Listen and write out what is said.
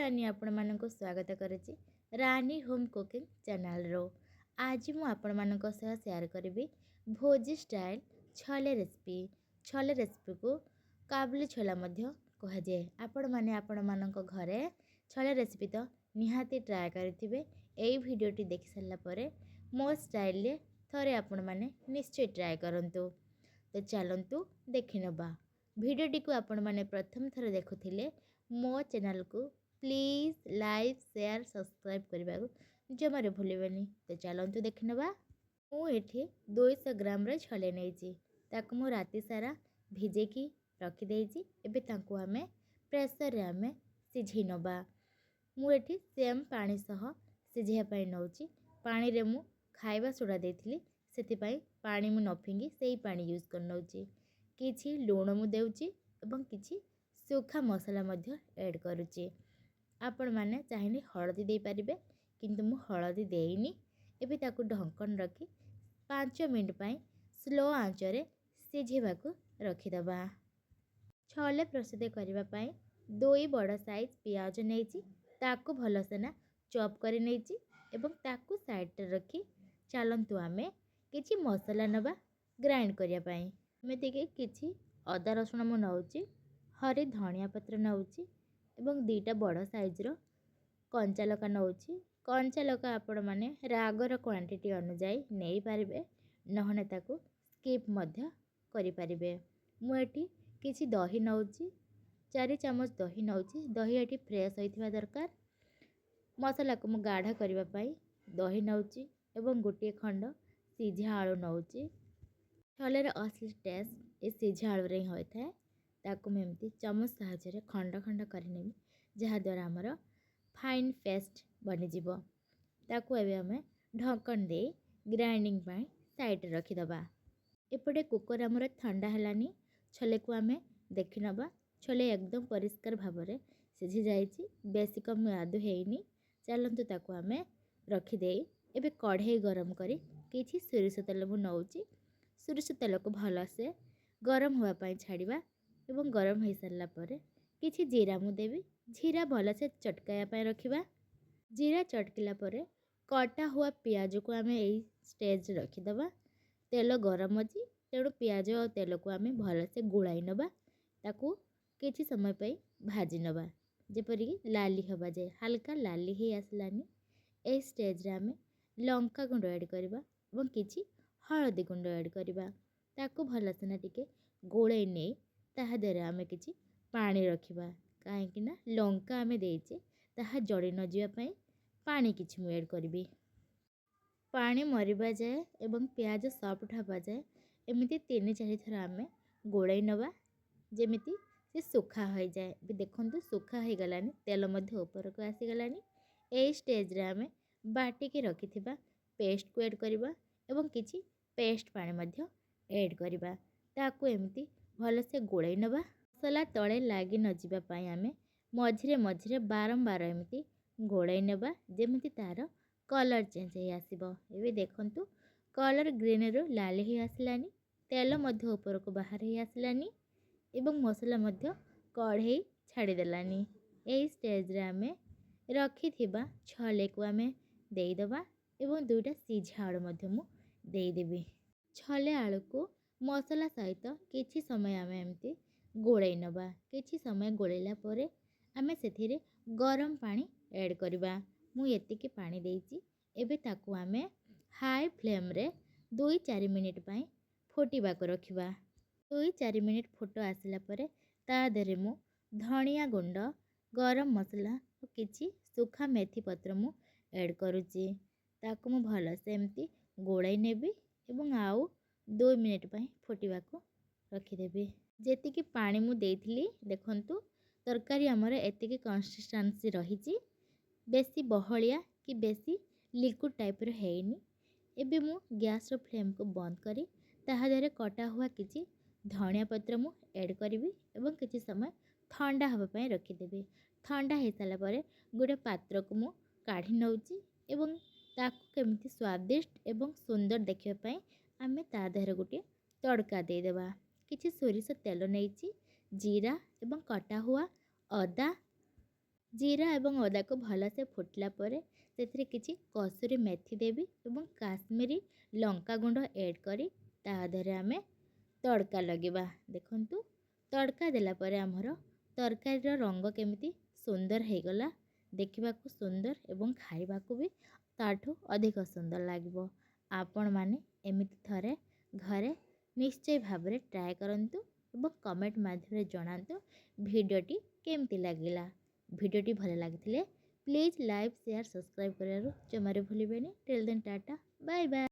रानी आपण मानको स्वागत करुच्ची रानी होम कुकिंग चैनल रो। आज मु आपण मानको सह शेयर करी भोजी style chole recipe. Chole recipe को काबुली छोला मध्य कह जाए। आपण माने आपण मानको घरे छोले रेसिपी तो निहाती ट्राए करिथिबे। एई वीडियोटी देखि सल्ला परे मो स्टाइल ले थरे आपण माने निश्चय ट्राए करंतु। तो चलंतु देखि नबा। वीडियोटी को आपण माने प्रथम थर देखुथिले मो चैनल को प्लीज लाइक शेयर सब्सक्राइब करने को जमारे भूलेबनी। तो चलतु देखि नबा। मुझे 200 ग्राम रे छोले नहीं ताकू मु राति सारा भिजेकी रखिदेची। एबे तांको आमे प्रेशर रे आमे सिझी नबा। मुझे सेम पानी सह सिझिया पाई नौची। पानी रे मु खाइबा सोडा देथिली सेति पाई पानी मु न फिंगी सेही पानी यूज कर नौची। किछि लूण मु देउची एवं किछि सूखा मसला मध्य ऐड करूची। आपण माने चाहिए हलदी दे पारिबे किंतु मु हलदी देइनी। एबे ताकू ढक्कन रखी 5 मिनट पाई स्लो आंच रे सिझेबाकू रखिदबा। छोले प्रस्तुत करबा पाई 2 बड़ साइज प्याज नेची ताकू भलसेना चॉप करि नेची एवं ताकू साइड रे रखी चलंतु आमे किछि मसला नबा ग्राइंड करिया पाई। एमिति के किछि अदा रसुण मु नउची, हरे धनिया पत्र नउची एवं 2टा बड़ साइज रो कंचा लका नउची। कंचा लका आपण माने रागर क्वांटिटी अनुसार नहीं पारिबे नहने ताकू स्किप मध्य करि पारिबे। मु एठी किछि दही नउची, 4 चम्मच दही नउची। दही एठी फ्रेश होइथिबा दरकार। मसला को मु गाढ़ा करबा पाई दही नउची एवं गोटे खंड सिझा आलू नउची। छोले रे असली टेस्ट ए सिझा आलू रे होय थाए। ताकू मैं एमती चम्मच साहाय्य खंड खंड करें जहाँ द्वारा आमर फाइन पेस्ट बनी जीवो। ताकू एबे हमें ढक्कन दे ग्राइंडिंग पाई साइड रखिदबा। एपटे कुकर आमर ठंडा हलानी। छोले को आमे देखि नबा। छोले एकदम परिष्कार भाबरे सिझी जाइछि, बेसी कम आदु हेइनी। चलंतु ताकू आमे रखि देई एबे कढ़ाई गरम करी किछि सोरिष तेल मु नउची। सोरिष तेल को भल से गरम हुआ पाई छाड़िबा एवं गरम हो सारा पर किछि जीरा मु देवी। जीरा भल से चटकाया पाई रखिबा। जीरा चटकिला परे कटा हुआ प्याज को आमे एई स्टेज रखिदबा। तेल गरम अछि तेणु प्याज और तेल को आमे भल से गुळाई नबा। ताकू किछि समय पई भाजी नबा जेपरि लाली हबा जाय। हल्का लाली हे आसलानी ए स्टेज रे आमे लंका गुंड ऐड करबा एवं किछि हळदी गुंड ऐड करबा। ताकू भल से ना टिके गोळाई नै ताहा देरे आमे किछि पानी रखिबा। काहेकि ना लंका आमे देइचे ताहा जड़ी न जिया पई पानी किछि मु ऐड करबी। पानी मरिबा जाए एवं प्याज सॉफ्ट हबा जाए एमिति 3-4 थर आमे गोळाई नबा जेमिति से सुखा हो जाए। भी देखंतु सुखा हो गलानी, तेल मध्य ऊपर को आसी गलानी। ए स्टेज रे आमे बाटी के रखिथिबा पेस्ट को ऐड करबा एवं किछि पेस्ट पानी मध्य ऐड करबा। ताकू एमिति भल से गोळाई नबा। मसला तळे लागी न जिबा पाई आमे मझिरे मझिरे बारंबार एमिति गोळाई नबा जेमिति तार कलर चेंज हे आसीबो। एबे देखंतु कलर ग्रीन रो लाल हे आसलानी, तेल मध्य ऊपर को बाहर हे आसलानी एवं मसला मध्य कढ़ाई छाड़ी देलानी। ए स्टेज रे आमे रखिथिबा छोले को आमे देई दबा एवं 2टा सिझा आलू मध्य मु देई देबी। छोले आलू को मसला सहित किछि समय आमे एमती गोळाई नबा। किछि समय गोळैला परे आमे सेथिरे गरम पानी ऐड करबा। मु एतिके पानी देइछि। एबे ताकू आमे हाई फ्लेम रे 2-4 मिनिट पाई फुटिबा को रखिबा। 2-4 मिनिट फुटो आसिला परे ता देरे मु धनिया गुंड, गरम मसला और किछि सुखा मेथी पत्र मु ऐड करूची। ताकू मु भल से एमती गोळाई नेबी एवं आउ 2 मिनिट पाई फुटिबा को रखिदेबी। जेतिकी पानी मु देइथिली देखंतु तरकारी हमर एतिकी कंसिस्टेंसी रहिची। बेसी बहलिया कि बेसी लिक्विड टाइप रो हेइनी। एबे मु गैस रो फ्लेम को बंद करी ताहा देरे कटा हुआ किछि धनिया पत्र मु ऐड करबी एवं किछि समय ठंडा हबा पई रखिदेबी। ठंडा हे साला परे गोटे पात्र को मु काढी नउची एवं ताकू केमिति स्वादिष्ट एवं सुंदर देखिबा पई आमे ता देहरे गोटे तड़का दे देबा। किछि सोरिष तेल नेइची, जीरा एवं कटा हुआ अदा ଜିରା ଏବଂ ଅଦାକୁ ଭଲସେ ଫୁଟିଲା ପରେ ସେଥିରେ କିଛି କସୁରୀ ମେଥି ଦେବି ଏବଂ କାଶ୍ମୀରୀ ଲଙ୍କାଗୁଣ୍ଡ ଏଡ଼୍ କରି ତା ଦେହରେ ଆମେ ତଡ଼କା ଲଗାଇବା। ଦେଖନ୍ତୁ ତଡ଼କା ଦେଲା ପରେ ଆମର ତରକାରୀର ରଙ୍ଗ କେମିତି ସୁନ୍ଦର ହେଇଗଲା, ଦେଖିବାକୁ ସୁନ୍ଦର ଏବଂ ଖାଇବାକୁ ବି ତାଠୁ ଅଧିକ ସୁନ୍ଦର ଲାଗିବ। ଆପଣମାନେ ଏମିତି ଥରେ ଘରେ ନିଶ୍ଚୟ ଭାବରେ ଟ୍ରାଏ କରନ୍ତୁ ଏବଂ କମେଣ୍ଟ ମାଧ୍ୟମରେ ଜଣାନ୍ତୁ ଭିଡ଼ିଓଟି କେମିତି ଲାଗିଲା। ଭିଡ଼ିଓଟି ଭଲ ଲାଗିଥିଲେ ପ୍ଲିଜ୍ ଲାଇକ୍ ସେୟାର ସବସ୍କ୍ରାଇବ୍ କରିବାରୁ ଜମାରୁ ଭୁଲିବେନି। Till then tata bye bye.